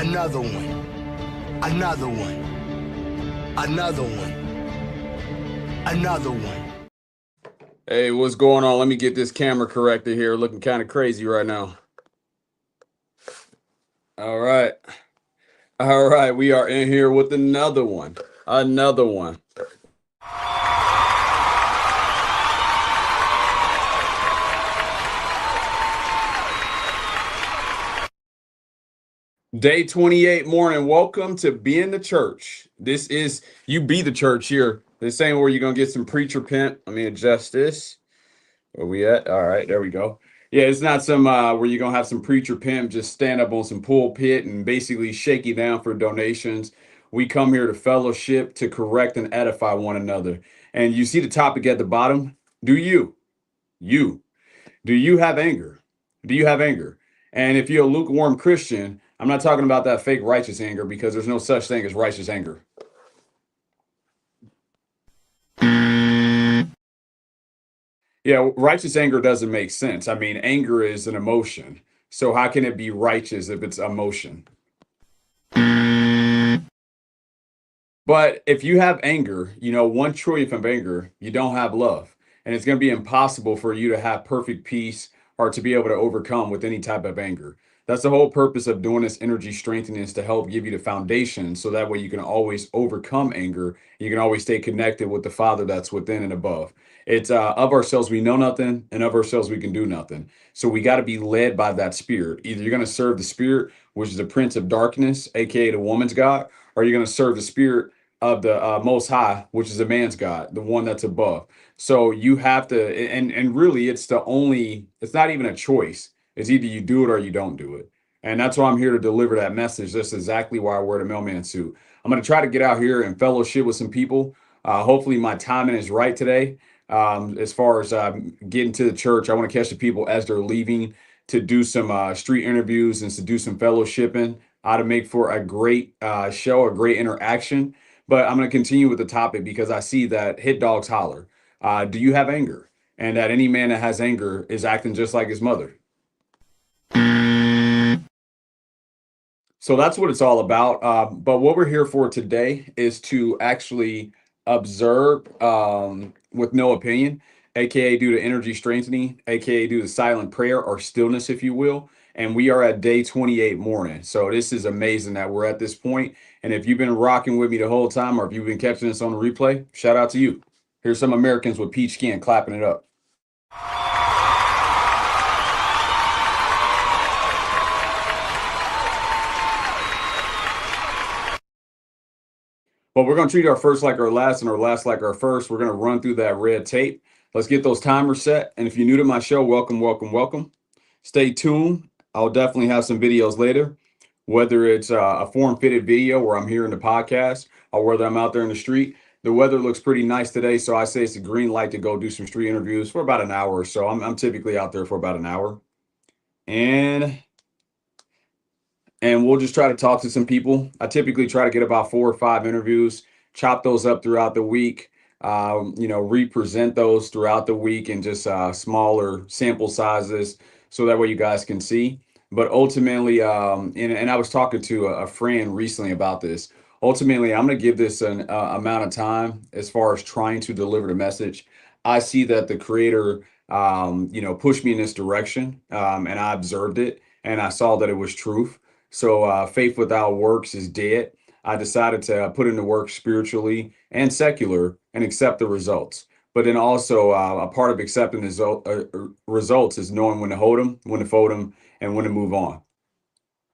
Another one. Another one. Another one. Another one. Hey, what's going on? Let me get this camera corrected here. Looking kind of crazy right now. All right. All right. We are in here with another one. Another one. Day 28 morning. Welcome to Being the Church. This is you be the church here. This ain't where you're going to get some preacher pimp. Let me adjust this. Where we at? All right, there we go. Yeah, it's not some where you're gonna have some preacher pimp just stand up on some pulpit and basically shake you down for donations. We come here to fellowship, to correct and edify one another. And you see the topic at the bottom. Do you do you have anger? Do you have anger? And if you're a lukewarm Christian, I'm not talking about that fake righteous anger, because there's no such thing as righteous anger. Yeah, righteous anger doesn't make sense. I mean, anger is an emotion. So how can it be righteous if it's emotion? But if you have anger, one trillion of anger, you don't have love. And it's going to be impossible for you to have perfect peace or to be able to overcome with any type of anger. That's the whole purpose of doing this energy strengthening, is to help give you the foundation so that way you can always overcome anger. You can always stay connected with the Father that's within and above. It's of ourselves we know nothing, and of ourselves we can do nothing. So we got to be led by that spirit. Either you're going to serve the spirit, which is the prince of darkness, aka the woman's god, or you're going to serve the spirit of the Most High, which is a man's God, the one that's above. So you have to, and really, it's not even a choice. It's either you do it or you don't do it. And that's why I'm here to deliver that message. That's exactly why I wear the mailman suit. I'm going to try to get out here and fellowship with some people. Hopefully, my timing is right today. As far as getting to the church, I want to catch the people as they're leaving to do some street interviews and to do some fellowshipping. To make for a great show, a great interaction. But I'm going to continue with the topic because I see that hit dogs holler. Do you have anger? And that any man that has anger is acting just like his mother. So that's what it's all about. But what we're here for today is to actually observe with no opinion, aka do the energy strengthening, aka do the silent prayer or stillness, if you will. And we are at day 28 morning. So this is amazing that we're at this point. And if you've been rocking with me the whole time, or if you've been catching this on the replay, shout out to you. Here's some Americans with peach skin clapping it up. But we're going to treat our first like our last and our last like our first. We're going to run through that red tape. Let's get those timers set. And if you're new to my show, welcome, welcome, welcome. Stay tuned. I'll definitely have some videos later, whether it's a form-fitted video where I'm here in the podcast or whether I'm out there in the street. The weather looks pretty nice today, so I say it's a green light to go do some street interviews for about an hour or so. I'm typically out there for about an hour. And we'll just try to talk to some people. I typically try to get about 4 or 5 interviews, chop those up throughout the week, represent those throughout the week in just smaller sample sizes so that way you guys can see. But ultimately, and I was talking to a friend recently about this. Ultimately, I'm going to give this an amount of time as far as trying to deliver the message. I see that the creator, pushed me in this direction, and I observed it, and I saw that it was truth. So faith without works is dead. I decided to put into work spiritually and secular and accept the results. But then also a part of accepting the results is knowing when to hold them, when to fold them, and when to move on.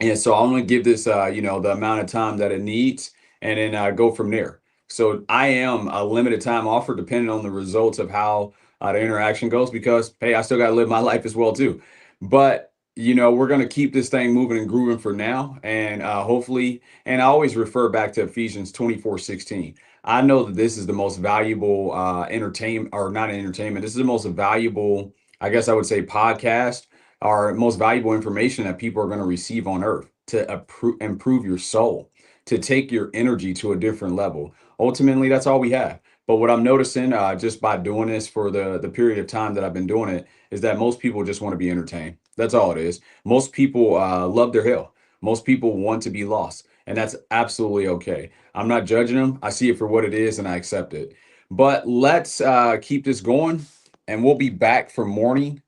And so I'm going to give this, the amount of time that it needs, and then go from there. So I am a limited time offer depending on the results of how the interaction goes, because, hey, I still got to live my life as well, too. But, we're going to keep this thing moving and grooving for now. And hopefully, and I always refer back to Ephesians 24:16. I know that this is the most valuable entertainment, or not entertainment. This is the most valuable, I guess I would say, podcast, our most valuable information that people are going to receive on earth to improve your soul, to take your energy to a different level. Ultimately, that's all we have. But what I'm noticing just by doing this for the period of time that I've been doing it is that most people just want to be entertained. That's all it is. Most people love their hell. Most people want to be lost, and that's absolutely okay. I'm not judging them. I see it for what it is and I accept it. But let's keep this going, and we'll be back for morning,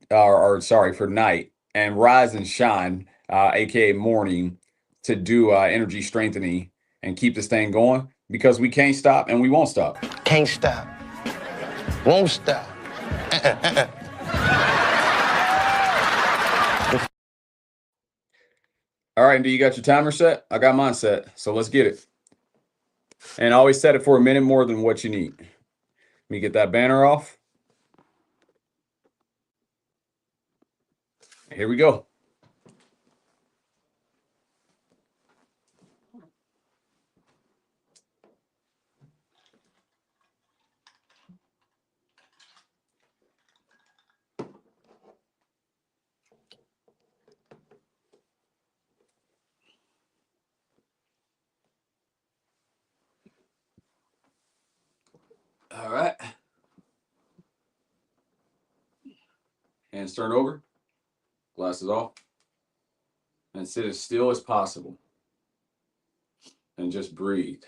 or sorry, for night, and rise and shine, aka morning, to do energy strengthening and keep this thing going because we can't stop and we won't stop. Can't stop. Won't stop. All right, and do you got your timer set? I got mine set, so let's get it. And always set it for a minute more than what you need. Let me get that banner off. Here we go. All right. Hands turned over, glasses off, and sit as still as possible. And just breathe.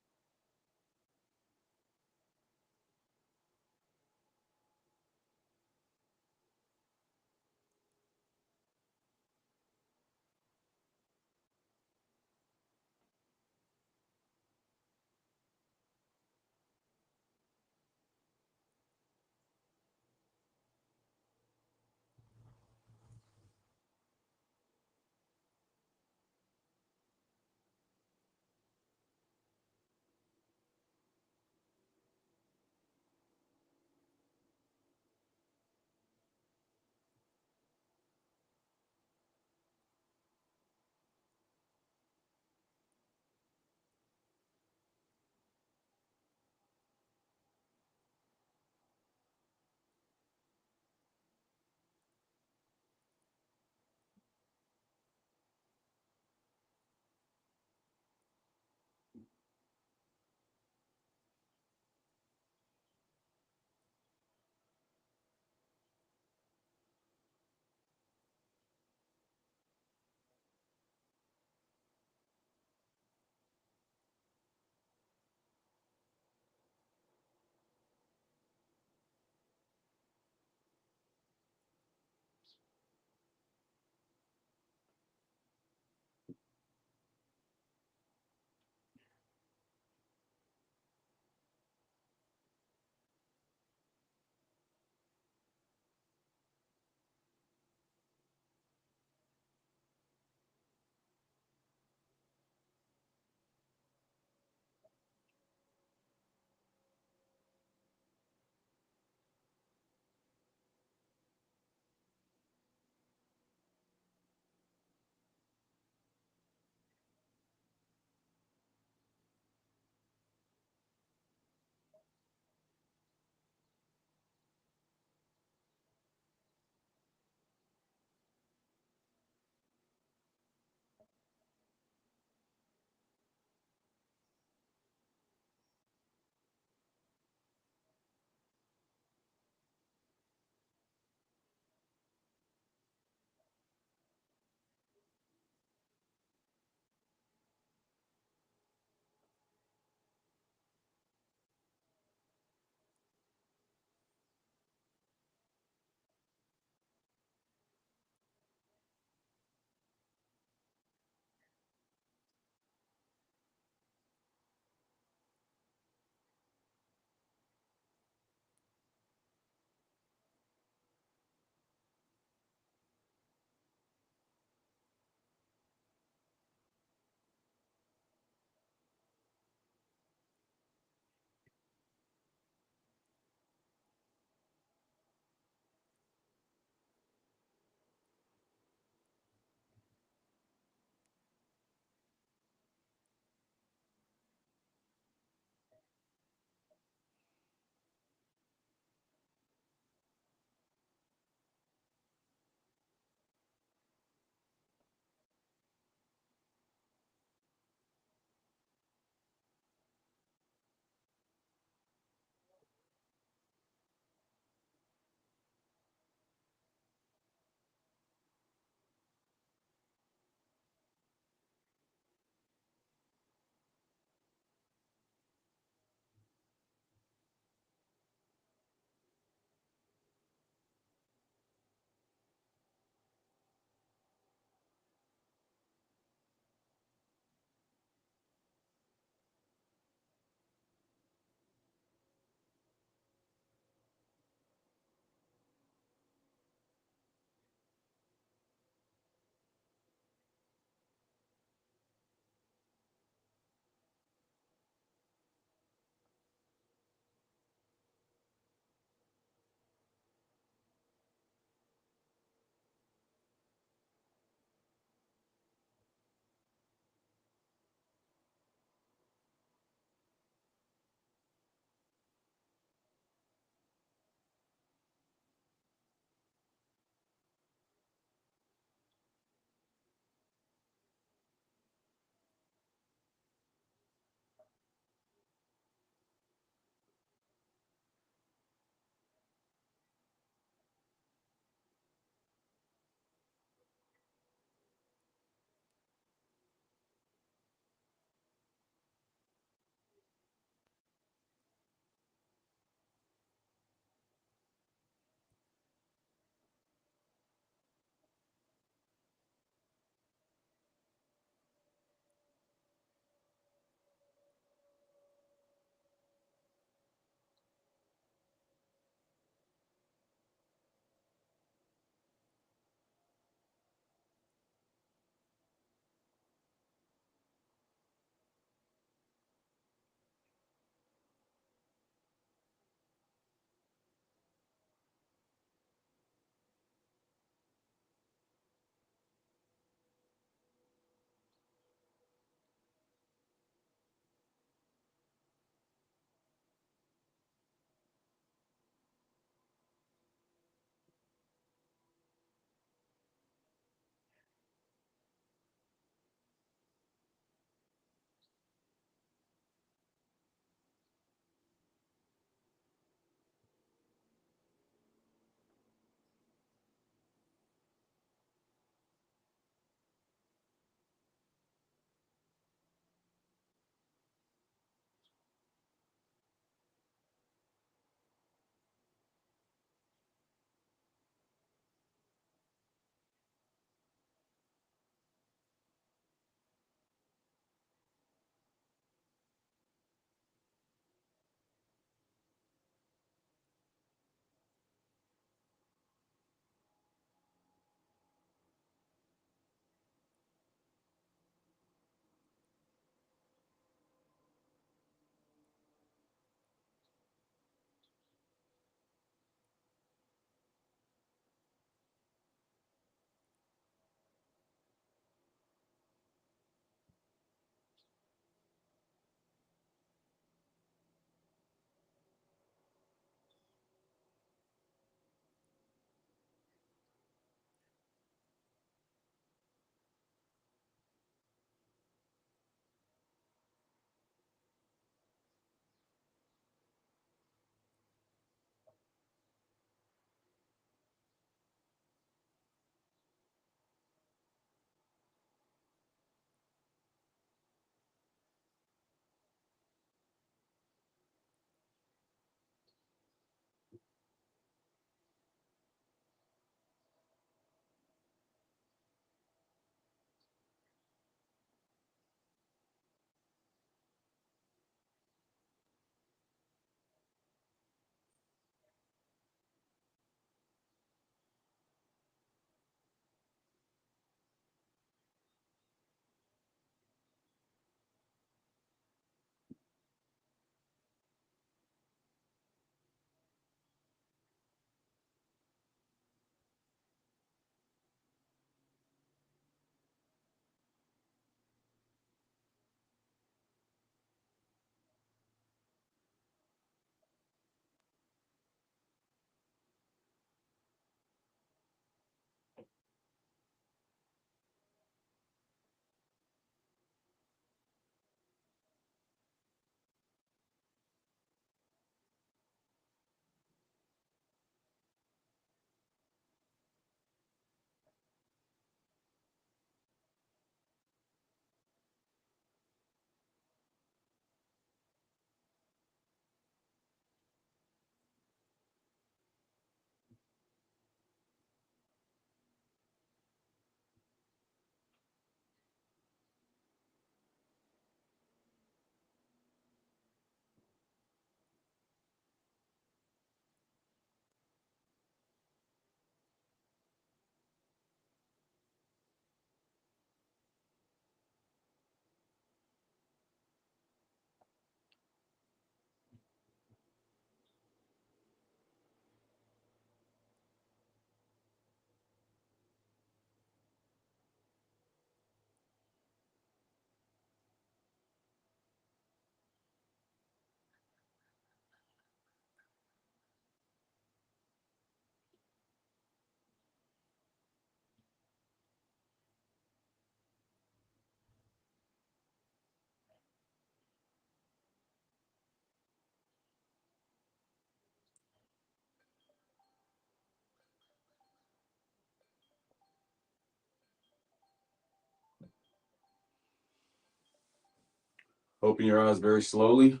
Open your eyes very slowly.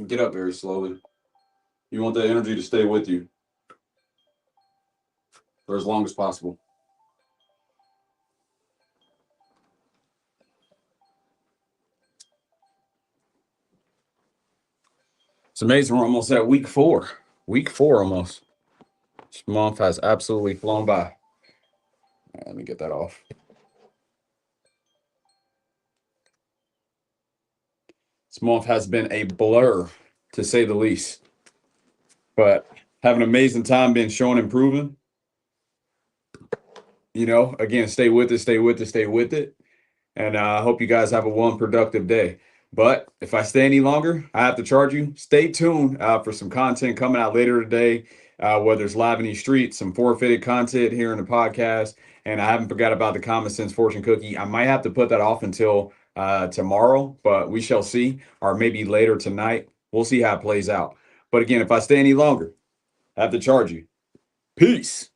Get up very slowly. You want that energy to stay with you for as long as possible. It's amazing. We're almost at week 4. Week 4 almost. This month has absolutely flown by. All right, let me get that off. This month has been a blur, to say the least. But have an amazing time being shown and proven. You know, again, stay with it, stay with it, stay with it. And I hope you guys have a one productive day. But if I stay any longer, I have to charge you. Stay tuned for some content coming out later today, whether it's live in these streets, some forfeited content here in the podcast. And I haven't forgot about the Common Sense Fortune Cookie. I might have to put that off until tomorrow, but we shall see, or maybe later tonight. We'll see how it plays out. But again, if I stay any longer, I have to charge you. Peace.